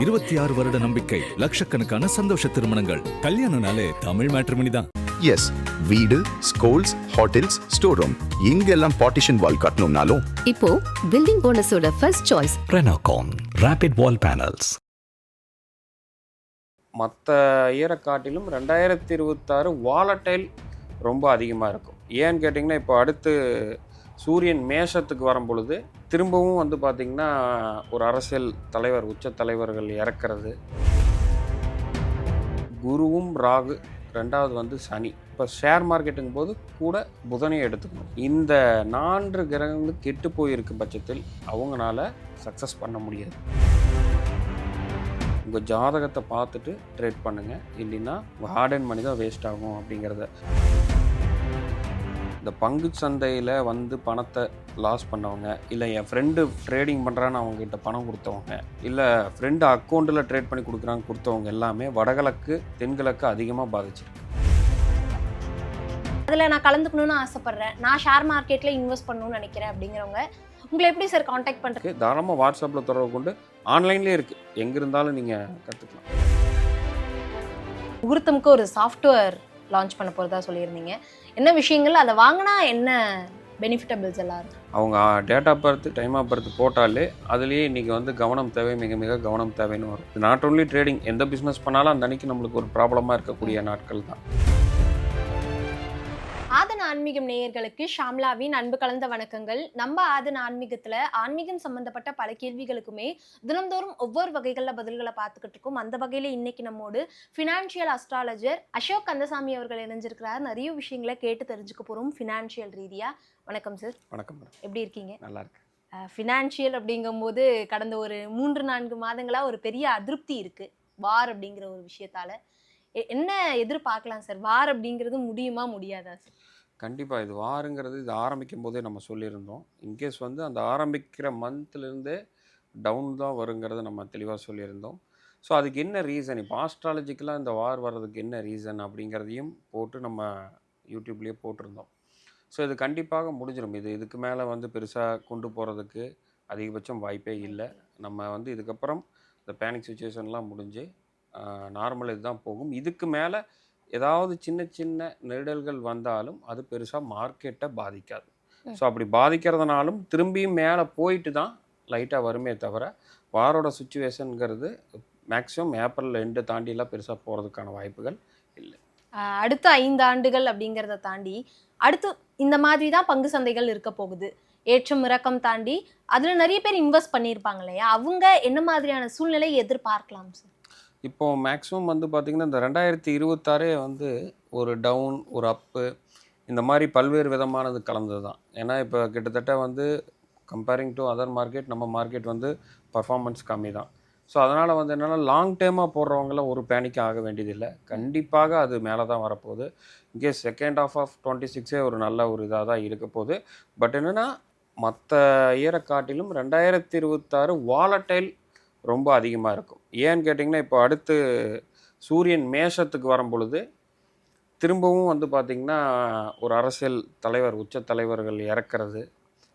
26 வருட நம்பிக்கை, லட்சக்கணக்கான சந்தோஷ திருமணங்கள். கல்யாணம்னாலே தமிழ் மேட்ரிமோனி தான். எஸ், வீடு, ஸ்கூல்ஸ், ஹோட்டல்ஸ், ஸ்டோர் ரூம் இங்கெல்லாம் பார்ட்டிஷன் வால் கட்டணும்னாலும் இப்போ பில்டிங் போனஸோட first choice Renocon Rapid Wall Panels. மற்ற இயரை காட்டிலும் 2026 வாலட்டைல் ரொம்ப அதிகமாக இருக்கும். ஏன்னு கேட்டிங்கன்னா, இப்போ அடுத்து சூரியன் மேஷத்துக்கு வரும் பொழுது திரும்பவும் வந்து பார்த்திங்கன்னா ஒரு அரசியல் தலைவர், உச்ச தலைவர்கள் இறக்கிறது. குருவும் ராகு, ரெண்டாவது வந்து சனி. இப்போ ஷேர் மார்க்கெட்டுங்கும் போது கூட புதனையும் எடுத்துக்கணும். இந்த 4 கிரகங்களும் கெட்டு போயிருக்கும் பட்சத்தில் அவங்களால சக்ஸஸ் பண்ண முடியாது. உங்கள் ஜாதகத்தை பார்த்துட்டு ட்ரேட் பண்ணுங்கள், இல்லைன்னா உங்கள் ஹார்ட் அண்ட் மணி தான் வேஸ்ட் ஆகும் அப்படிங்கிறத. இந்த பங்கு சந்தையில் வந்து பணத்தை லாஸ் பண்ணவங்க, இல்லை என் ஃப்ரெண்டு ட்ரேடிங் பண்ணுறான்னு அவங்ககிட்ட பணம் கொடுத்தவங்க, இல்லை ஃப்ரெண்டு அக்கௌண்ட்டில் ட்ரேட் பண்ணி கொடுத்தவங்க எல்லாமே வடகிழக்கு தென்கிழக்கு அதிகமாக பாதிச்சிருக்கு. அதில் நான் கலந்துக்கணும்னு ஆசைப்பட்றேன், நான் ஷேர் மார்க்கெட்டில் இன்வெஸ்ட் பண்ணணும்னு நினைக்கிறேன் அப்படிங்கிறவங்க உங்களை எப்படி சார் காண்டாக்ட் பண்ணுறது? தாராளமாக வாட்ஸ்அப்பில் தொடர்பு கொண்டு, ஆன்லைன்லேயே இருக்குது, எங்கே இருந்தாலும் நீங்கள் கற்றுக்கலாம். முகூர்த்தமுக்கு ஒரு சாஃப்ட்வேர் லான்ச் பண்ண போகிறதா சொல்லியிருந்தீங்க. என்ன விஷயங்கள், அதை வாங்கினா என்ன பெனிஃபிட்டபிள்ஸ் எல்லாம் இருக்குது? அவங்க date of birth, time of birth போட்டாலே அதுலேயே இன்றைக்கி வந்து கவனம் தேவை, மிக மிக கவனம் தேவைன்னு வரும். நாட் ஓன்லி ட்ரேடிங், எந்த பிஸ்னஸ் பண்ணாலும் அந்த அன்றைக்கி நம்மளுக்கு ஒரு ப்ராப்ளமாக இருக்கக்கூடிய நாட்கள் தான். ஆதன் ஆன்மீகம் நேயர்களுக்கு ஷாம்லாவின் அன்பு கலந்த வணக்கங்கள். நம்ம ஆதன் ஆன்மீகத்தில் ஆன்மீகம் சம்பந்தப்பட்ட பல கேள்விகளுக்குமே தினந்தோறும் ஒவ்வொரு வகைகளில் பதில்களை பார்த்துக்கிட்டு இருக்கோம். அந்த வகையில் இன்னைக்கு நம்மோடு ஃபினான்ஷியல் அஸ்ட்ராலஜர் அசோக் கந்தசாமி அவர்கள் இணைஞ்சிருக்கிறார். நிறைய விஷயங்களை கேட்டு தெரிஞ்சுக்க போகிறோம் ஃபினான்ஷியல் ரீதியாக. வணக்கம் சார். வணக்கம். எப்படி இருக்கீங்க? நல்லா இருக்கு. ஃபினான்ஷியல் அப்படிங்கும்போது கடந்த ஒரு 3-4 மாதங்களாக ஒரு பெரிய அதிருப்தி இருக்குது வார் அப்படிங்கிற ஒரு விஷயத்தால். என்ன எதிர்பார்க்கலாம் சார்? வார் அப்படிங்கிறது முடியுமா முடியாதா சார்? கண்டிப்பாக இது வாருங்கிறது இது ஆரம்பிக்கும் போதே நம்ம சொல்லியிருந்தோம். இன்கேஸ் வந்து அந்த ஆரம்பிக்கிற மந்த்லேருந்தே டவுன் தான் வருங்கிறத நம்ம தெளிவாக சொல்லியிருந்தோம். ஸோ அதுக்கு என்ன ரீசன், இப்போ ஆஸ்ட்ராலஜிக்கலாக இந்த வார் வர்றதுக்கு என்ன ரீசன் அப்படிங்கிறதையும் போட்டு நம்ம யூடியூப்லேயே போட்டிருந்தோம். ஸோ இது கண்டிப்பாக முடிஞ்சிடும். இதுக்கு மேலே வந்து பெருசாக கொண்டு போகிறதுக்கு அதிகபட்சம் வாய்ப்பே இல்லை. நம்ம வந்து இதுக்கப்புறம் இந்த பேனிக் சுச்சுவேஷன்லாம் முடிஞ்சு நார்மல் இதுதான் போகும். இதுக்கு மேலே ஏதாவது சின்ன சின்ன நெருடல்கள் வந்தாலும் அது பெருசாக மார்க்கெட்டை பாதிக்காது. ஸோ அப்படி பாதிக்கிறதுனாலும் திரும்பியும் மேலே போயிட்டு தான் லைட்டாக வருமே தவிர வாரோட சுச்சுவேஷனுங்கிறது மேக்ஸிமம் ஏப்ரல் எண்டு தாண்டிலாம் பெருசாக போகிறதுக்கான வாய்ப்புகள் இல்லை. அடுத்த 5 ஆண்டுகள் அப்படிங்கிறத தாண்டி அடுத்து இந்த மாதிரி தான் பங்கு சந்தைகள் இருக்க போகுது. ஏற்றம் இறக்கம் தாண்டி அதில் நிறைய பேர் இன்வெஸ்ட் பண்ணியிருப்பாங்க இல்லையா, அவங்க என்ன மாதிரியான சூழ்நிலை எதிர்பார்க்கலாம் சார்? இப்போது மேக்ஸிமம் வந்து பார்த்திங்கன்னா இந்த 2026 வந்து ஒரு டவுன், ஒரு அப்பு, இந்த மாதிரி பல்வேறு விதமானது கலந்தது தான். ஏன்னா இப்போ கிட்டத்தட்ட வந்து கம்பேரிங் டு அதர் மார்க்கெட் நம்ம மார்க்கெட் வந்து பர்ஃபார்மன்ஸ் கம்மி தான். ஸோ அதனால் வந்து என்னென்னா லாங் டேர்மாக போடுறவங்களாம் ஒரு பேனிக் ஆக வேண்டியதில்லை. கண்டிப்பாக அது மேலே தான் வரப்போகுது. இன்கேஸ் செகண்ட் ஆஃப் 26 ஒரு நல்ல ஒரு இதாக தான் இருக்க போகுது. பட் என்னென்னா மற்ற இயரை காட்டிலும் 2026 வாலட்டைல் ரொம்ப அதிகமாக இருக்கும். ஏன்னு கேட்டிங்கன்னா, இப்போ அடுத்து சூரியன் மேஷத்துக்கு வரும் பொழுது திரும்பவும் வந்து பார்த்திங்கன்னா ஒரு அரசியல் தலைவர், உச்ச தலைவர்கள் இறக்கிறது,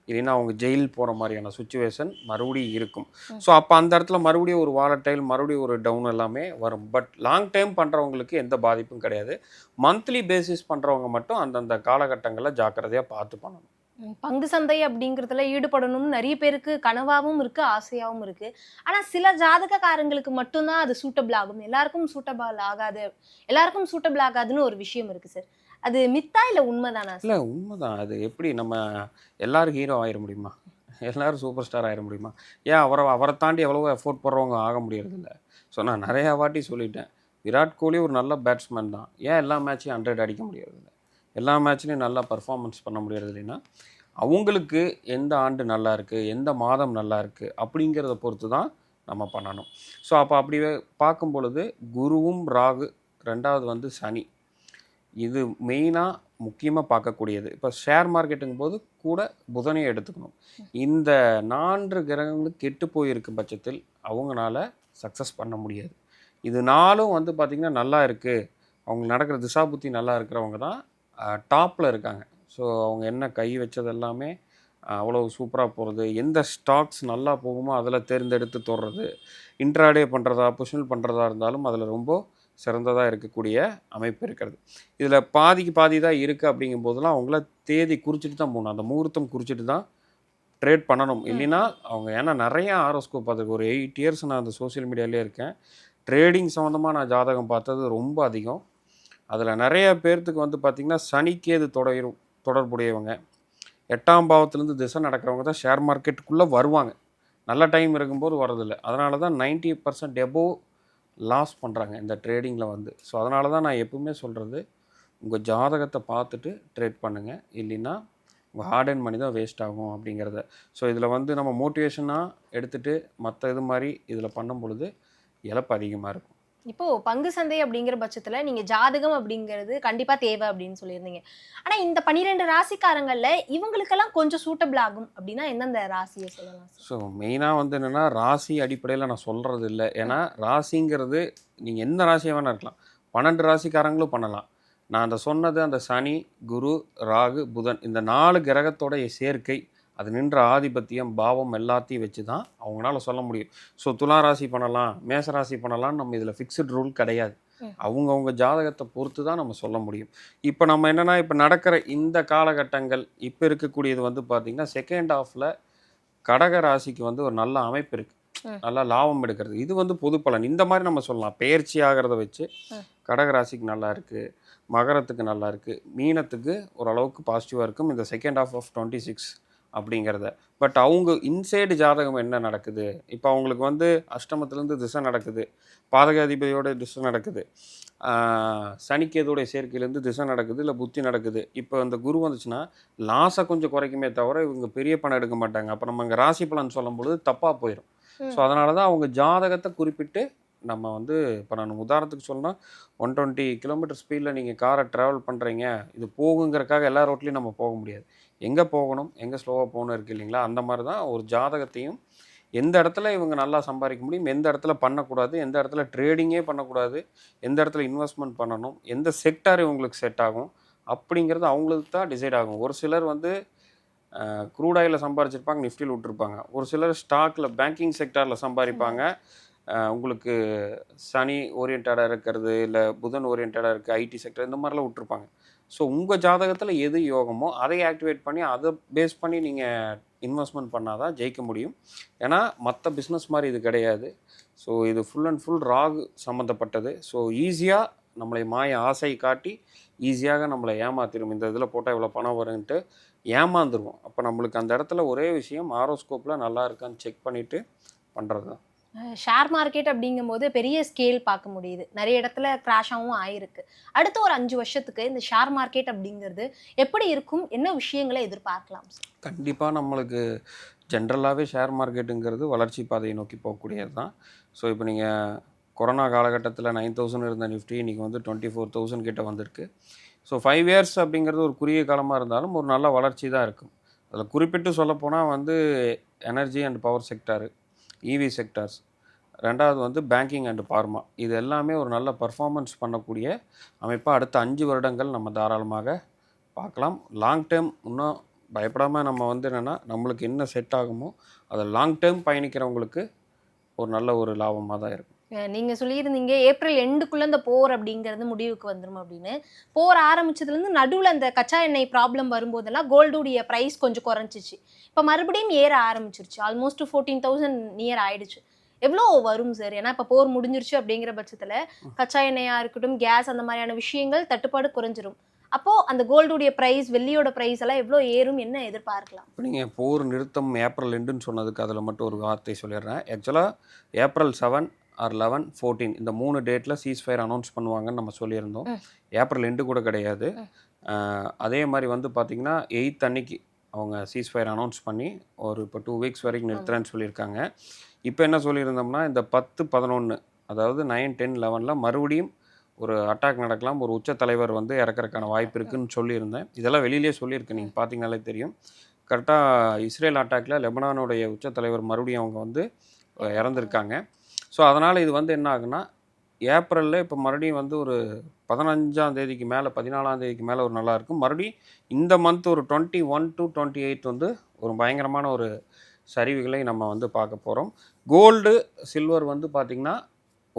இல்லைன்னா அவங்க ஜெயில் போகிற மாதிரியான சுச்சுவேஷன் மறுபடியும் இருக்கும். ஸோ அப்போ அந்த இடத்துல மறுபடியும் ஒரு வாலட்டைல், மறுபடியும் ஒரு டவுன் எல்லாமே வரும். பட் லாங் டைம் பண்ணுறவங்களுக்கு எந்த பாதிப்பும் கிடையாது. மந்த்லி பேசிஸ் பண்ணுறவங்க மட்டும் அந்தந்த காலகட்டங்களில் ஜாக்கிரதையாக பார்த்து பண்ணணும். பங்கு சந்தை அப்படிங்கிறதுல ஈடுபடணும்னு நிறைய பேருக்கு கனவாகவும் இருக்குது, ஆசையாகவும் இருக்குது. ஆனால் சில ஜாதகக்காரங்களுக்கு மட்டும்தான் அது சூட்டபிள் ஆகும், எல்லாருக்கும் சூட்டபிள் ஆகாது, எல்லாருக்கும் சூட்டபிள் ஆகாதுன்னு ஒரு விஷயம் இருக்குது சார். அது மித்தா இல்லை உண்மைதானா? இல்லை, உண்மைதான். அது எப்படி நம்ம எல்லோரும் ஹீரோ ஆகிட முடியுமா? எல்லோரும் சூப்பர் ஸ்டார் ஆகிட முடியுமா? ஏன் அவரை தாண்டி எவ்வளவோ எஃபோர்ட் போடுறவங்க ஆக முடியறதில்ல. ஸோ நான் நிறையா வாட்டி சொல்லிட்டேன், விராட் கோலி ஒரு நல்ல பேட்ஸ்மேன் தான். ஏன் எல்லா மேட்சையும் 100 அடிக்க முடியறதில்ல? எல்லா மேட்ச்லையும் நல்லா பர்ஃபார்மன்ஸ் பண்ண முடியறது இல்லைன்னா அவங்களுக்கு எந்த ஆண்டு நல்லா இருக்குது, எந்த மாதம் நல்லா இருக்குது அப்படிங்கிறத பொறுத்து தான் நம்ம பண்ணணும். ஸோ அப்படி பார்க்கும் பொழுது குருவும் ராகு, ரெண்டாவது வந்து சனி, இது மெயினாக முக்கியமாக பார்க்கக்கூடியது. இப்போ ஷேர் மார்க்கெட்டுங்கும் போது கூட புதனையும் எடுத்துக்கணும். இந்த 4 கிரகங்களும் கெட்டு போயிருக்கும் பட்சத்தில் அவங்களால சக்ஸஸ் பண்ண முடியாது. இது 4ம் வந்து பார்த்திங்கன்னா நல்லா இருக்குது, அவங்க நடக்கிற திசாபுத்தி நல்லா இருக்கிறவங்க தான் டாப்பில் இருக்காங்க. ஸோ அவங்க என்ன கை வச்சது எல்லாமே அவ்வளோ சூப்பராக போகிறது, எந்த ஸ்டாக்ஸ் நல்லா போகுமோ அதில் தேர்ந்தெடுத்து தொடுறது, இன்ட்ராடே பண்ணுறதா பொசிஷனல் பண்ணுறதா இருந்தாலும் அதில் ரொம்ப சிறந்ததாக இருக்கக்கூடிய அமைப்பு இருக்கிறது. இதில் பாதிக்கு பாதி தான் இருக்குது அப்படிங்கும்போதெல்லாம் அவங்கள தேதி குறிச்சிட்டு தான் போகணும், அந்த முகூர்த்தம் குறிச்சிட்டு தான் ட்ரேட் பண்ணணும். இல்லைன்னா அவங்க ஏன்னா நிறையா ஆரோஸ்கோப் பார்த்துருக்கு, ஒரு 8 இயர்ஸ் நான் அந்த சோஷியல் மீடியாலே இருக்கேன். ட்ரேடிங் சம்மந்தமாக நான் ஜாதகம் பார்த்தது ரொம்ப அதிகம். அதில் நிறைய பேர்த்துக்கு வந்து பார்த்திங்கன்னா சனிக்கேது தொடர்புடையவங்க, 8ஆம் பாவத்திலேருந்து திசை நடக்கிறவங்க தான் ஷேர் மார்க்கெட்டுக்குள்ளே வருவாங்க. நல்ல டைம் இருக்கும்போது வரதில்லை. அதனால தான் 90% எபோவ் லாஸ் பண்ணுறாங்க இந்த ட்ரேடிங்கில் வந்து. ஸோ அதனால தான் நான் எப்பவுமே சொல்கிறது, உங்கள் ஜாதகத்தை பார்த்துட்டு ட்ரேட் பண்ணுங்கள், இல்லைன்னா உங்கள் ஹார்ட் அண்ட் மணி தான் வேஸ்ட் ஆகும் அப்படிங்கிறத. ஸோ இதில் வந்து நம்ம மோட்டிவேஷனாக எடுத்துகிட்டு மற்ற இது மாதிரி இதில் பண்ணும் பொழுது இழப்பு அதிகமாக இருக்கும். இப்போ பங்கு சந்தை அப்படிங்கிற பட்சத்துல நீங்க ஜாதகம் அப்படிங்கிறது கண்டிப்பா தேவை அப்படின்னு சொல்லியிருந்தீங்க. ஆனா இந்த 12 ராசிக்காரங்கள்ல இவங்களுக்கெல்லாம் கொஞ்சம் சூட்டபிள் ஆகும் அப்படின்னா எந்தெந்த ராசியை சொல்லலாம் சார்? ஸோ மெயினாக வந்து என்னென்னா ராசி அடிப்படையில் நான் சொல்கிறது இல்லை. ஏன்னா ராசிங்கிறது நீங்கள் எந்த ராசியாக வேணால் இருக்கலாம், 12 ராசிக்காரங்களும் பண்ணலாம். நான் அந்த சொன்னது அந்த சனி, குரு, ராகு, புதன் இந்த 4 கிரகத்தோடைய சேர்க்கை, அது நின்ற ஆதிபத்தியம், பாவம் எல்லாத்தையும் வச்சு தான் அவங்களால சொல்ல முடியும். ஸோ துலா ராசி பண்ணலாம், மேச ராசி பண்ணலாம்னு நம்ம இதில் ஃபிக்ஸ்டு ரூல் கிடையாது. அவங்கவுங்க ஜாதகத்தை பொறுத்து தான் நம்ம சொல்ல முடியும். இப்போ நம்ம என்னென்னா இப்போ நடக்கிற இந்த காலகட்டங்கள் இப்போ இருக்கக்கூடியது வந்து பார்த்திங்கன்னா செகண்ட் ஹாஃபில் கடக ராசிக்கு வந்து ஒரு நல்ல அமைப்பு இருக்குது, நல்லா லாபம் எடுக்கிறது. இது வந்து பொது பலன் இந்த மாதிரி நம்ம சொல்லலாம். பெயர்ச்சி ஆகிறத வச்சு கடக ராசிக்கு நல்லா இருக்குது, மகரத்துக்கு நல்லா இருக்குது, மீனத்துக்கு ஓரளவுக்கு பாசிட்டிவாக இருக்கும் இந்த செகண்ட் ஹாஃப் ஆஃப் 26 அப்படிங்கிறத. பட் அவங்க இன்சைடு ஜாதகம் என்ன நடக்குது, இப்போ அவங்களுக்கு வந்து அஷ்டமத்துலேருந்து திசை நடக்குது, பாதகாதிபதியோட திசை நடக்குது, சனிக்கேதோடைய சேர்க்கையிலேருந்து திசை நடக்குது, இல்லை புத்தி நடக்குது. இப்போ இந்த குரு வந்துச்சுன்னா லாஸை கொஞ்சம் குறைக்குமே தவிர இவங்க பெரிய பணம் எடுக்க மாட்டாங்க. அப்போ நம்ம இங்கே ராசி பலன் சொல்லும் பொழுது தப்பாக போயிடும். ஸோ அதனால தான் அவங்க ஜாதகத்தை குறிப்பிட்டு நம்ம வந்து இப்போ நான் உதாரணத்துக்கு சொல்லணும்னா 120 கிலோமீட்டர் ஸ்பீடில் நீங்கள் காரை ட்ராவல் பண்ணுறீங்க, இது போகுங்கிறக்காக எல்லா ரோட்லேயும் நம்ம போக முடியாது. எங்கே போகணும், எங்கே ஸ்லோவாக போகணும் இருக்குது இல்லைங்களா? அந்த மாதிரி தான் ஒரு ஜாதகத்தையும் எந்த இடத்துல இவங்க நல்லா சம்பாதிக்க முடியும், எந்த இடத்துல பண்ணக்கூடாது, எந்த இடத்துல ட்ரேடிங்கே பண்ணக்கூடாது, எந்த இடத்துல இன்வெஸ்ட்மெண்ட் பண்ணணும், எந்த செக்டார் இவங்களுக்கு செட் ஆகும் அப்படிங்கிறது அவங்களுக்கு தான் டிசைட் ஆகும். ஒரு சிலர் வந்து க்ரூட் ஆயிலில் சம்பாரிச்சிருப்பாங்க, நிஃப்டியில் விட்டுருப்பாங்க. ஒரு சிலர் ஸ்டாக்கில் பேங்கிங் செக்டாரில் சம்பாதிப்பாங்க, உங்களுக்கு சனி ஓரியன்டாக இருக்கிறது, இல்லை புதன் ஓரியன்டாக இருக்குது, ஐடி செக்டர் இந்த மாதிரிலாம் விட்டுருப்பாங்க. ஸோ உங்கள் ஜாதகத்தில் எது யோகமோ அதை ஆக்டிவேட் பண்ணி அதை பேஸ் பண்ணி நீங்கள் இன்வெஸ்ட்மெண்ட் பண்ணால் தான் ஜெயிக்க முடியும். ஏன்னா மற்ற பிஸ்னஸ் மாதிரி இது கிடையாது. ஸோ இது ஃபுல் அண்ட் ஃபுல் ராகு சம்மந்தப்பட்டது. ஸோ ஈஸியாக நம்மளை மாய ஆசை காட்டி ஈஸியாக நம்மளை ஏமாத்திடும். இந்த இதில் போட்டால் இவ்வளோ பணம் வரும்ன்ட்டு ஏமாந்துருவோம். அப்போ நம்மளுக்கு அந்த இடத்துல ஒரே விஷயம் ஆரோஸ்கோப்பில் நல்லா இருக்கான்னு செக் பண்ணிவிட்டு பண்ணுறது தான். ஷேர் மார்க்கெட் அப்படிங்கும்போது பெரிய ஸ்கேல் பார்க்க முடியுது, நிறைய இடத்துல கிராஷாகவும் ஆயிருக்கு. அடுத்த ஒரு 5 வருஷத்துக்கு இந்த ஷேர் மார்க்கெட் அப்படிங்கிறது எப்படி இருக்கும், என்ன விஷயங்களை எதிர்பார்க்கலாம்? கண்டிப்பாக நம்மளுக்கு ஜென்ரலாகவே ஷேர் மார்க்கெட்டுங்கிறது வளர்ச்சி பாதையை நோக்கி போகக்கூடியது தான். ஸோ இப்போ நீங்கள் கொரோனா காலகட்டத்தில் 9,000 இருந்த நிஃப்டி இன்றைக்கி வந்து 24,000 கிட்ட வந்திருக்கு. ஸோ 5 இயர்ஸ் அப்படிங்கிறது ஒரு குறுகிய காலமாக இருந்தாலும் ஒரு நல்ல வளர்ச்சி தான் இருக்கும். அதில் குறிப்பிட்டு சொல்லப்போனால் வந்து energy and power sector, EV sectors, ரெண்டாவது வந்து பேங்கிங் அண்ட் பார்மா, இது எல்லாமே ஒரு நல்ல பர்ஃபார்மன்ஸ் பண்ணக்கூடிய அமைப்பாக அடுத்த 5 வருடங்கள் நம்ம தாராளமாக பார்க்கலாம். லாங் டேர்ம் இன்னும் பயப்படாமல் நம்ம வந்து என்னென்னா நம்மளுக்கு என்ன செட் ஆகுமோ அதை லாங் டேர்ம் பயணிக்கிறவங்களுக்கு ஒரு நல்ல ஒரு லாபமாக தான் இருக்கும். நீங்கள் சொல்லியிருந்தீங்க ஏப்ரல் எண்டுக்குள்ளே இந்த போர் அப்படிங்கிறது முடிவுக்கு வந்துடும் அப்படின்னு. போர் ஆரம்பிச்சதுலேருந்து நடுவில் அந்த கச்சா எண்ணெய் ப்ராப்ளம் வரும்போதெல்லாம் கோல்டுடைய ப்ரைஸ் கொஞ்சம் குறைஞ்சிச்சு, இப்போ மறுபடியும் ஏற ஆரம்பிச்சிருச்சு. ஆல்மோஸ்ட் 14,000 நியர் ஆயிடுச்சு. எவ்வளோ வரும் சார்? ஏன்னா இப்போ போர் முடிஞ்சிருச்சு அப்படிங்கிற பட்சத்தில் கச்சா எண்ணெயாக இருக்கட்டும், கேஸ், அந்த மாதிரியான விஷயங்கள் தட்டுப்பாடு குறைஞ்சிரும். அப்போது அந்த கோல்டுடைய ப்ரைஸ், வெள்ளியோட ப்ரைஸ் எல்லாம் எவ்வளோ ஏறும், என்ன எதிர்பார்க்கலாம்? இப்போ நீங்கள் போர் நிறுத்தம் ஏப்ரல் எண்டுன்னு சொன்னதுக்கு அதில் மட்டும் ஒரு வார்த்தை சொல்லிடுறேன். ஆக்சுவலாக ஏப்ரல் 7 ஆர் 11, 14 இந்த 3 டேட்டில் சீஸ்ஃபயர் அனௌன்ஸ் பண்ணுவாங்கன்னு நம்ம சொல்லியிருந்தோம். ஏப்ரல் எண்டு கூட கிடையாது. அதே மாதிரி வந்து பார்த்திங்கன்னா 8 அன்னைக்கு அவங்க சீஸ்ஃபயர் அனௌன்ஸ் பண்ணி ஒரு இப்போ 2 வீக்ஸ் வரைக்கும் நிறுத்துறேன்னு சொல்லியிருக்காங்க. இப்போ என்ன சொல்லியிருந்தோம்னா இந்த 10, 11 அதாவது 9, 10, 11 மறுபடியும் ஒரு அட்டாக் நடக்கலாம், ஒரு உச்ச தலைவர் வந்து இறக்கறதுக்கான வாய்ப்பு இருக்குதுன்னு சொல்லியிருந்தேன். இதெல்லாம் வெளியிலே சொல்லியிருக்கேன், நீங்கள் பார்த்தீங்கனாலே தெரியும். கரெக்டாக இஸ்ரேல் அட்டாக்கில் லெபனானுடைய உச்ச தலைவர் மறுபடியும் அவங்க வந்து இறந்துருக்காங்க. ஸோ அதனால் இது வந்து என்ன ஆகுனா ஏப்ரலில் இப்போ மறுபடியும் வந்து ஒரு 15ஆம் தேதிக்கு மேலே 14ஆம் தேதிக்கு மேலே ஒரு நல்லா இருக்கும். மறுபடியும் இந்த மந்த் ஒரு 21 to 28 வந்து ஒரு பயங்கரமான ஒரு சரிவுகளை நம்ம வந்து பார்க்க போகிறோம். கோல்டு சில்வர் வந்து பார்த்திங்கன்னா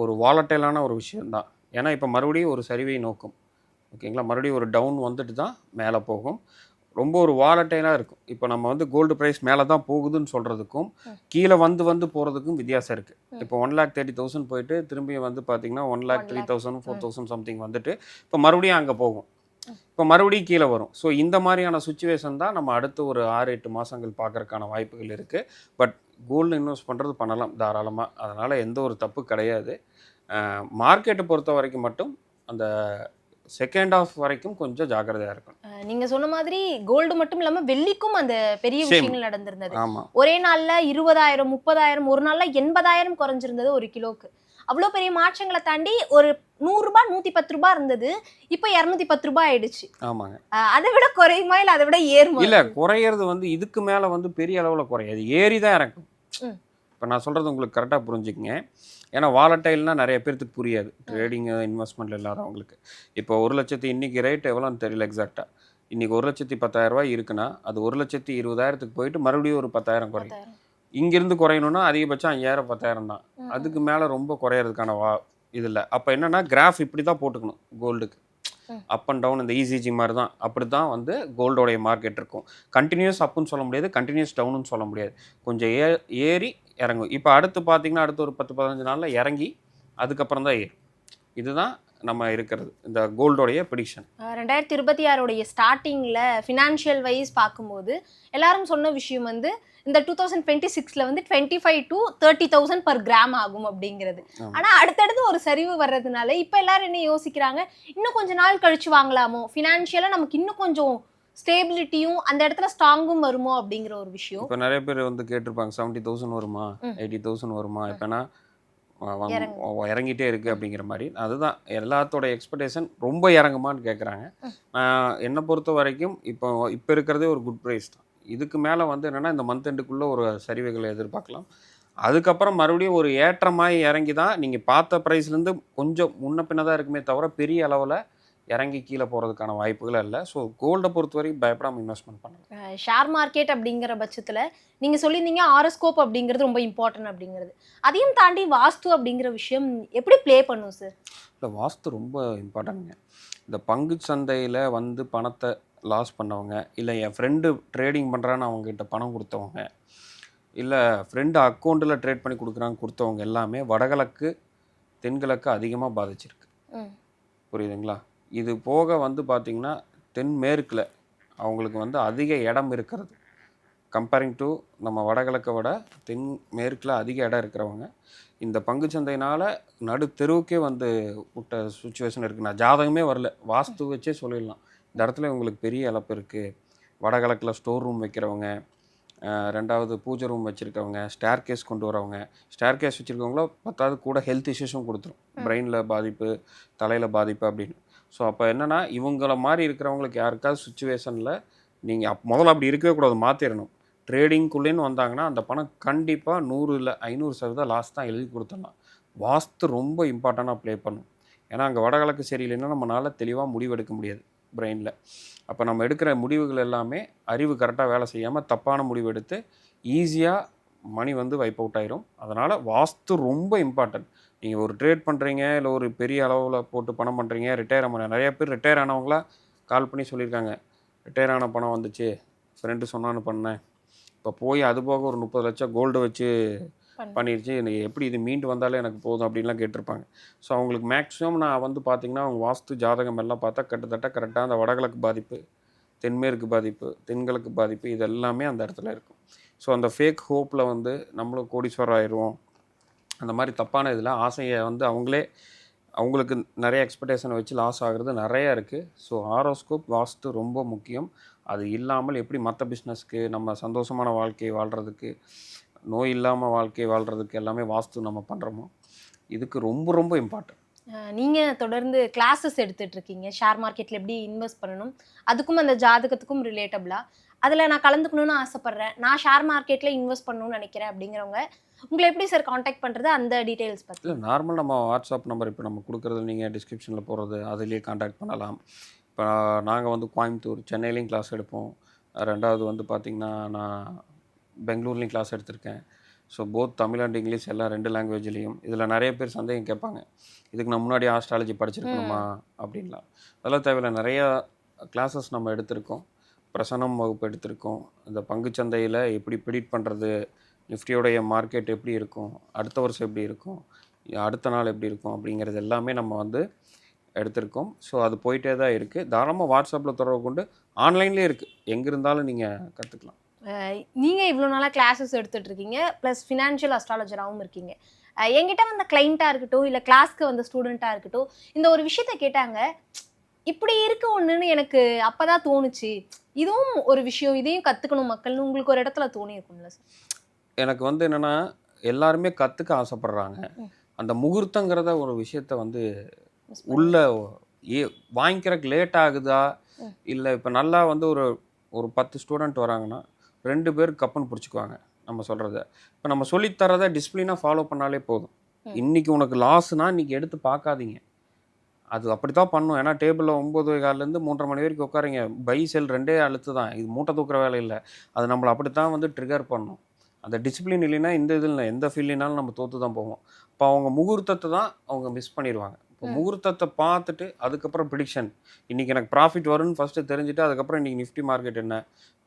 ஒரு வாலட்டைலான ஒரு விஷயந்தான். ஏன்னா இப்போ மறுபடியும் ஒரு சரிவை நோக்கும். ஓகேங்களா, மறுபடியும் ஒரு டவுன் வந்துட்டு தான் மேலே போகும். ரொம்ப ஒரு வாலட்டைலாக இருக்கும். இப்போ நம்ம வந்து கோல்டு ப்ரைஸ் மேலே தான் போகுதுன்னு சொல்கிறதுக்கும் கீழே வந்து போகிறதுக்கும் வித்தியாசம் இருக்குது. இப்போ 1,30,000 போயிட்டு திரும்பியும் வந்து பார்த்திங்கன்னா 1,03,000 4,000 சம்திங் வந்துட்டு இப்போ மறுபடியும் அங்கே போகும். இப்போ மறுபடியும் கீழே வரும். ஸோ இந்த மாதிரியான சுச்சுவேஷன் தான் நம்ம அடுத்து ஒரு 6-8 மாதங்கள் பார்க்குறதுக்கான வாய்ப்புகள் இருக்குது. பட் கோல்டு இன்வெஸ்ட் பண்ணுறது பண்ணலாம் தாராளமாக. அதனால் எந்த ஒரு தப்பு கிடையாது. மார்க்கெட்டை பொறுத்த வரைக்கும் மட்டும் அந்த செகண்ட் ஆஃப் வரைக்கும் கொஞ்சம் ஜாக்கிரதையாக இருக்கும். நீங்க சொன்ன மாதிரி கோல்டு மட்டும் இல்லாம வெள்ளிக்கும் அந்த பெரிய விஷயங்கள் நடந்திருந்தது. ஆமாம், ஒரே நாள்ல 20,000 30,000 ஒரு நாள்ல 80,000 குறைஞ்சிருந்தது ஒரு கிலோக்கு. அவ்வளோ பெரிய மாற்றங்களை தாண்டி ஒரு 100 ரூபாய் 110 ரூபாய் இருந்தது, இப்போ 210 ரூபாய் ஆயிடுச்சு. ஆமாங்க. அதை விட குறையுமா இல்லை அதை விட ஏறுமா? இல்லை, குறையிறது வந்து இதுக்கு மேலே வந்து பெரிய அளவில் குறையாது, ஏறி தான் இறக்கும். இப்போ நான் சொல்கிறது உங்களுக்கு கரெக்டாக புரிஞ்சுக்கங்க. ஏன்னா வாலட்டைல்னால் நிறைய பேர்த்துக்கு புரியாது, ட்ரேடிங் இன்வெஸ்ட்மெண்ட் இல்லாதவங்களுக்கு. இப்போ 1,00,000 இன்றைக்கி ரேட் எவ்வளோன்னு தெரியல எக்ஸாக்டாக. இன்றைக்கி 1,10,000 இருக்குன்னா அது 1,20,000 போயிட்டு மறுபடியும் ஒரு 10,000 குறையும். இங்கேருந்து குறையணும்னா அதிகபட்சம் 5,000 10,000 தான். அதுக்கு மேலே ரொம்ப குறையிறதுக்கான இது இல்லை. அப்போ என்னென்னா கிராஃப் இப்படி தான் போட்டுக்கணும் கோல்டுக்கு. அப் அண்ட் டவுன் இந்த இசிஜி மாதிரி தான். அப்படி தான் வந்து கோல்டோடைய மார்க்கெட் இருக்கும். கண்டினியூஸ் அப்புன்னு சொல்ல முடியாது, கண்டினியூஸ் டவுனுன்னு சொல்ல முடியாது. கொஞ்சம் ஏறி இறங்கும். இப்போ அடுத்து பார்த்தீங்கன்னா அடுத்து ஒரு 10-15 நாளில் இறங்கி அதுக்கப்புறம் தான் ஏறும். இதுதான் நம்ம இருக்கிறது இந்த கோல்டோடைய ப்ரெடிக்ஷன். 2026 ஸ்டார்டிங்கில் ஃபினான்ஷியல் வைஸ் பார்க்கும்போது எல்லாரும் சொன்ன விஷயம் வந்து இந்த 2026 வந்து 25,000 to 30,000 per கிராம் ஆகும் அப்படிங்கிறது. ஆனால் அடுத்தடுத்து ஒரு சரிவு வர்றதுனால இப்போ எல்லாரும் என்ன யோசிக்கிறாங்க, இன்னும் கொஞ்சம் நாள் கழிச்சு வாங்கலாமோ, ஃபினான்ஷியலாக நமக்கு இன்னும் கொஞ்சம் ஸ்டேபிலிட்டியும் அந்த இடத்துல ஸ்ட்ராங்கும் வருமோ அப்படிங்கிற ஒரு விஷயம். இப்போ நிறைய பேர் வந்து கேட்டிருப்பாங்க 70,000 வருமா 80,000 வருமா, இப்போனா இறங்கிட்டே இருக்குது அப்படிங்கிற மாதிரி. அதுதான் எல்லாத்தோட எக்ஸ்பெக்டேஷன். ரொம்ப இறங்குமான்னு கேட்குறாங்க. என்னை பொறுத்த வரைக்கும் இப்போ இருக்கிறதே ஒரு குட் ப்ரைஸ் தான். இதுக்கு மேலே வந்து என்னென்னா இந்த மந்த் எண்டுக்குள்ளே ஒரு சரிவுகளை எதிர்பார்க்கலாம். அதுக்கப்புறம் மறுபடியும் ஒரு ஏற்றமாய் இறங்கி தான் நீங்கள் பார்த்த ப்ரைஸ்லேருந்து கொஞ்சம் முன்ன பின்ன தான் இருக்குமே தவிர பெரிய அளவில் இறங்கி கீழே போகிறதுக்கான வாய்ப்புகள் இல்லை. ஸோ கோல்டை பொறுத்தவரைக்கும் பயப்படாமல் இன்வெஸ்ட்மெண்ட் பண்ணுங்கள். ஷேர் மார்க்கெட் அப்படிங்கிற பட்சத்தில் நீங்கள் சொல்லியிருந்தீங்க ஆரோஸ்கோப் அப்படிங்கிறது ரொம்ப இம்பார்ட்டன்ட் அப்படிங்கிறது. அதையும் தாண்டி வாஸ்து அப்படிங்கிற விஷயம் எப்படி ப்ளே பண்ணும் சார்? இல்லை, வாஸ்து ரொம்ப இம்பார்ட்டன்ட்ங்க. இந்த பங்கு சந்தையில் வந்து பணத்தை லாஸ் பண்ணவங்க, இல்லை என் ஃப்ரெண்டு ட்ரேடிங் பண்ணுறான்னு அவங்ககிட்ட பணம் கொடுத்தவங்க, இல்லை ஃப்ரெண்டு அக்கௌண்ட்டில் ட்ரேட் பண்ணி கொடுத்தவங்க எல்லாமே வடகிழக்கு தென்கிழக்கு அதிகமாக பாதிச்சிருக்கு. புரியுதுங்களா? இது போக வந்து பார்த்திங்கன்னா தென்மேற்கில் அவங்களுக்கு வந்து அதிக இடம் இருக்கிறது. கம்பேரிங் டு நம்ம வடகிழக்கை விட தென்மேற்கில் அதிக இடம் இருக்கிறவங்க இந்த பங்குச்சந்தையினால் நடு தெருவுக்கே வந்து விட்ட சுச்சுவேஷன் இருக்குது. நான் ஜாதகமே வரல, வாஸ்து வச்சே சொல்லிடலாம் இந்த இடத்துல உங்களுக்கு பெரிய இழப்பு இருக்குது. வடகிழக்கில் ஸ்டோர் ரூம் வைக்கிறவங்க, ரெண்டாவது பூஜை ரூம் வச்சுருக்கவங்க, ஸ்டேர் கேஸ் கொண்டு வரவங்க, ஸ்டேர் கேஸ் வச்சுருக்கவங்கள பத்தாவது கூட ஹெல்த் இஷ்யூஸும் கொடுத்துரும். பிரெயினில் பாதிப்பு, தலையில் பாதிப்பு அப்படின்னு. ஸோ அப்போ என்னென்னா இவங்கள மாதிரி இருக்கிறவங்களுக்கு யாருக்காவது சுச்சுவேஷனில் நீங்கள் முதல்ல அப்படி இருக்கவே கூடாது, மாற்றிடணும். ட்ரேடிங்குள்ளேன்னு வந்தாங்கன்னா அந்த பணம் கண்டிப்பாக 100 இல்லை 500% லாஸ் தான் எழுதி கொடுத்துடலாம். வாஸ்து ரொம்ப இம்பார்ட்டண்ட்டாக ப்ளே பண்ணும். ஏன்னா அங்கே வடகிழக்கு சரியில்லைன்னா நம்மளால் தெளிவாக முடிவெடுக்க முடியாது பிரெயினில். அப்போ நம்ம எடுக்கிற முடிவுகள் எல்லாமே அறிவு கரெக்டாக வேலை செய்யாமல் தப்பான முடிவு எடுத்து ஈஸியாக மணி வந்து வைப் அவுட் ஆயிரும். அதனால் வாஸ்து ரொம்ப இம்பார்ட்டன்ட். நீங்கள் ஒரு ட்ரேட் பண்ணுறீங்க, இல்லை ஒரு பெரிய அளவில் போட்டு பணம் பண்ணுறீங்க, ரிட்டையர் ஆன நிறைய பேர் ரிட்டையர் ஆனவங்களாம் கால் பண்ணி சொல்லியிருக்காங்க, ரிட்டையர் ஆன பணம் வந்துச்சு, ஃப்ரெண்டு சொன்னான்னு பண்ணேன், இப்போ போய் அது போக ஒரு 30 லட்சம் கோல்டு வச்சு பண்ணிடுச்சு, எப்படி இது மீண்டு வந்தாலே எனக்கு போதும் அப்படின்லாம் கேட்டிருப்பாங்க. ஸோ அவங்களுக்கு மேக்ஸிமம் நான் வந்து பார்த்திங்கன்னா அவங்க வாஸ்து ஜாதகம் எல்லாம் பார்த்தா கிட்டத்தட்ட கரெக்டாக அந்த வடகிழக்கு பாதிப்பு, தென்மேற்கு பாதிப்பு, தென்கிழக்கு பாதிப்பு இது எல்லாமே அந்த இடத்துல இருக்கும். ஸோ அந்த ஃபேக் ஹோப்பில் வந்து நம்மளும் கோடீஸ்வரர் ஆயிடுவோம், அந்த மாதிரி தப்பான இதில் ஆசையை வந்து அவங்களுக்கு நிறைய எக்ஸ்பெக்டேஷனை வச்சு லாஸ் ஆகிறது நிறையா இருக்குது. ஸோ ஹாரோஸ்கோப் வாஸ்து ரொம்ப முக்கியம். அது இல்லாமல் எப்படி மற்ற பிஸ்னஸ்க்கு நம்ம சந்தோஷமான வாழ்க்கையை வாழ்கிறதுக்கு, நோய் இல்லாமல் வாழ்க்கை வாழ்கிறதுக்கு எல்லாமே வாஸ்து நம்ம பண்ணுறோமோ இதுக்கு ரொம்ப ரொம்ப இம்பார்ட்டன்ட். நீங்கள் தொடர்ந்து கிளாஸஸ் எடுத்துகிட்டு இருக்கீங்க ஷேர் மார்க்கெட்டில் எப்படி இன்வெஸ்ட் பண்ணணும், அதுக்கும் அந்த ஜாதகத்துக்கும் ரிலேட்டபிளாக. அதில் நான் கலந்துக்கணும்னு ஆசைப்பட்றேன், நான் ஷேர் மார்க்கெட்டில் இன்வெஸ்ட் பண்ணணும்னு நினைக்கிறேன் அப்படிங்கிறவங்க உங்களை எப்படி சார் காண்டாக்ட் பண்ணுறது, அந்த டீட்டெயில்ஸ் பற்றி? இல்லை, நார்மல் நம்ம வாட்ஸ்அப் நம்பர் இப்போ நம்ம கொடுக்குறது நீங்கள் டிஸ்கிரிப்ஷனில் போடுறது அதுலேயே காண்டாக்ட் பண்ணலாம். இப்போ நாங்கள் வந்து கோயம்புத்தூர், சென்னையிலையும் கிளாஸ் எடுப்போம். ரெண்டாவது வந்து பார்த்திங்கன்னா நான் பெங்களூர்லேயும் கிளாஸ் எடுத்திருக்கேன். So both Tamil and English எல்லாம் 2 லாங்குவேஜ்லேயும். இதில் நிறைய பேர் சந்தேகம் கேட்பாங்க, இதுக்கு நான் முன்னாடி ஆஸ்ட்ராலஜி படிச்சிருக்கணுமா அப்படின்லாம். அதெல்லாம் தேவையில்லை. நிறையா கிளாஸஸ் நம்ம எடுத்திருக்கோம். பிரசனம் வகுப்பு எடுத்திருக்கோம். இந்த பங்குச்சந்தையில் எப்படி ப்ரிடிக்ட் பண்ணுறது, நிஃப்டியோடைய மார்க்கெட் எப்படி இருக்கும், அடுத்த வருஷம் எப்படி இருக்கும், அடுத்த நாள் எப்படி இருக்கும் அப்படிங்கிறது எல்லாமே நம்ம வந்து எடுத்திருக்கோம். ஸோ அது போயிட்டே தான் இருக்குது. தாராளமாக வாட்ஸ்அப்பில் தொடர்பு கொண்டு ஆன்லைன்லேயே இருக்குது, எங்கே இருந்தாலும் நீங்கள் கற்றுக்கலாம். நீங்கள் இவ்வளோ நாளாக கிளாஸஸ் எடுத்துகிட்டு இருக்கீங்க, ப்ளஸ் ஃபினான்ஷியல் அஸ்ட்ராலஜராகவும் இருக்கீங்க. என்கிட்ட வந்த கிளைண்ட்டாக இருக்கட்டும், இல்லை கிளாஸ்க்கு வந்த ஸ்டூடெண்ட்டாக இருக்கட்டும், இந்த ஒரு விஷயத்த கேட்டாங்க, இப்படி இருக்க ஒன்றுன்னு எனக்கு அப்போ தான் தோணுச்சு, இதுவும் ஒரு விஷயம், இதையும் கற்றுக்கணும் மக்கள்னு உங்களுக்கு ஒரு இடத்துல தோணி இருக்கும்ல சார்? எனக்கு வந்து என்னென்னா, எல்லாருமே கற்றுக்க ஆசைப்பட்றாங்க. அந்த முகூர்த்தங்கிறத ஒரு விஷயத்த வந்து உள்ள வாங்கிக்கிறதுக்கு லேட் ஆகுதா, இல்லை இப்போ நல்லா வந்து ஒரு 10 ஸ்டூடெண்ட் வராங்கன்னா 2 பேர் கப்புன்னு பிடிச்சிக்குவாங்க நம்ம சொல்கிறத. இப்போ நம்ம சொல்லித்தரதை டிசிப்ளினாக ஃபாலோ பண்ணாலே போதும். இன்றைக்கி உனக்கு லாஸ்னால் இன்றைக்கி எடுத்து பார்க்காதீங்க, அது அப்படி தான் பண்ணும். ஏன்னா டேபிளில் 9:15 3:30 மணி வரைக்கும் உட்காருங்க, பை செல் 2 அழுத்து தான், இது மூட்டை தூக்குற வேலை இல்லை. அது நம்மளை அப்படி தான் வந்து ட்ரிகர் பண்ணும். அந்த டிசிப்ளின் இல்லைன்னா இந்த இதில் எந்த ஃபீல்ட்னாலும் நம்ம தோற்று தான் போவோம். இப்போ அவங்க முகூர்த்தத்தை தான் அவங்க மிஸ் பண்ணிடுவாங்க. இப்போ முகூர்த்தத்தை பார்த்துட்டு அதுக்கப்புறம் ப்ரிடிக்ஷன், இன்றைக்கி எனக்கு ப்ராஃபிட் வரும்னு ஃபஸ்ட்டு தெரிஞ்சுட்டு அதுக்கப்புறம் இன்றைக்கி நிஃப்டி மார்க்கெட் என்ன,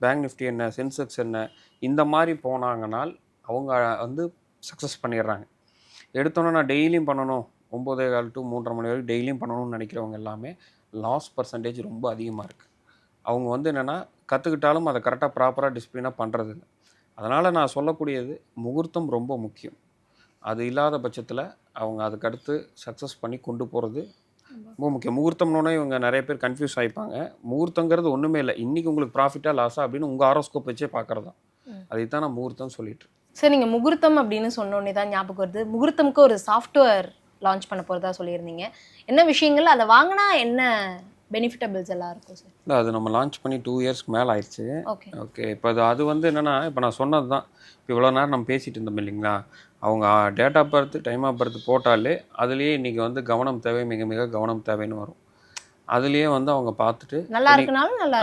பேங்க் நிஃப்டி என்ன, சென்செக்ஸ் என்ன, இந்த மாதிரி போனாங்கனால் அவங்க வந்து சக்ஸஸ் பண்ணிடுறாங்க. எடுத்தோன்னே நான் டெய்லியும் பண்ணணும், 9:15 to 3:30 மணி வரைக்கும் டெய்லியும் பண்ணணும்னு நினைக்கிறவங்க எல்லாமே லாஸ் பர்சன்டேஜ் ரொம்ப அதிகமாக இருக்குது. அவங்க வந்து என்னென்னா கற்றுக்கிட்டாலும் அதை கரெக்டாக ப்ராப்பராக டிசிப்ளினாக பண்ணுறது இல்லை. அதனால் நான் சொல்லக்கூடியது, முகூர்த்தம் ரொம்ப முக்கியம். அது இல்லாத பட்சத்தில் அவங்க அதுக்கடுத்து சக்ஸஸ் பண்ணி கொண்டு போகிறது ரொம்ப முக்கியம். முகூர்த்தம்னோடனே இவங்க நிறைய பேர் கன்ஃபியூஸ் ஆகிப்பாங்க. முகூர்த்தங்கிறது ஒன்றுமே இல்லை, இன்றைக்கி உங்களுக்கு ப்ராஃபிட்டாக லாஸா அப்படின்னு உங்கள் ஆரோஸ்கோப் வச்சே பார்க்குறது தான். அதை தான் நான் முகூர்த்தம் சொல்லிட்டு. சார், நீங்கள் முகூர்த்தம் அப்படின்னு சொன்னோன்னே தான் ஞாபகம் வருது, முகூர்த்தமுக்கு ஒரு சாஃப்ட்வேர் லான்ச் பண்ண போகிறதா சொல்லியிருந்தீங்க. என்ன விஷயங்கள், அதை வாங்கினா என்ன பெனிஃபிட்டபிள்ஸ் எல்லாம் இருக்கும் சார்? இல்லை, அது நம்ம லான்ச் பண்ணி 2 இயர்ஸ்க்கு மேலே ஆயிடுச்சு. ஓகே. இப்போ அது வந்து என்னென்னா, இப்போ நான் சொன்னது தான், இப்போ இவ்வளோ நேரம் நம்ம பேசிகிட்டு இருந்தோம் இல்லைங்களா, அவங்க date of birth, time of birth போட்டாலே அதுலேயே இன்றைக்கி வந்து கவனம் தேவை, மிக மிக கவனம் தேவைன்னு வரும். அதுலேயே வந்து அவங்க பார்த்துட்டு நல்லா இருக்குனாலும் நல்லா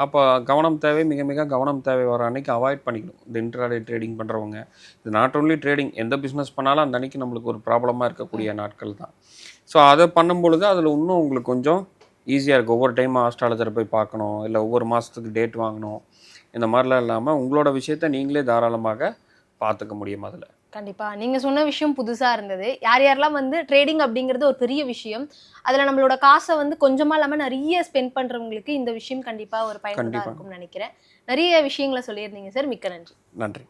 அப்போ கவனம் தேவை, மிக மிக கவனம் தேவை வர அன்றைக்கி அவாய்ட் பண்ணிக்கணும். இந்த இன்ட்ராடே ட்ரேடிங் பண்ணுறவங்க, இது நாட் ஓன்லி ட்ரேடிங், எந்த பிஸ்னஸ் பண்ணாலும் அந்த அன்றைக்கி நம்மளுக்கு ஒரு ப்ராப்ளமாக இருக்கக்கூடிய நாட்கள் தான். ஸோ அதை பண்ணும் பொழுது அதில் இன்னும் உங்களுக்கு கொஞ்சம் ஈஸியாக இருக்குது. ஒவ்வொரு டைம் ஆஸ்ட்ராலஜரை போய் பார்க்கணும், இல்லை ஒவ்வொரு மாதத்துக்கு டேட் வாங்கணும், இந்த மாதிரிலாம் இல்லாமல் உங்களோட விஷயத்தை நீங்களே தாராளமாக பார்த்துக்க முடியும். அதில் கண்டிப்பாக நீங்கள் சொன்ன விஷயம் புதுசாக இருந்தது. யாரெல்லாம் வந்து ட்ரேடிங் அப்படிங்கிறது ஒரு பெரிய விஷயம், அதில் நம்மளோட காசை வந்து கொஞ்சமாக இல்லாமல் நிறைய ஸ்பெண்ட் பண்ணுறவங்களுக்கு இந்த விஷயம் கண்டிப்பாக ஒரு பயனுள்ளதாக இருக்கும்னு நினைக்கிறேன். நிறைய விஷயங்களை சொல்லியிருந்தீங்க சார், மிக்க நன்றி. நன்றி.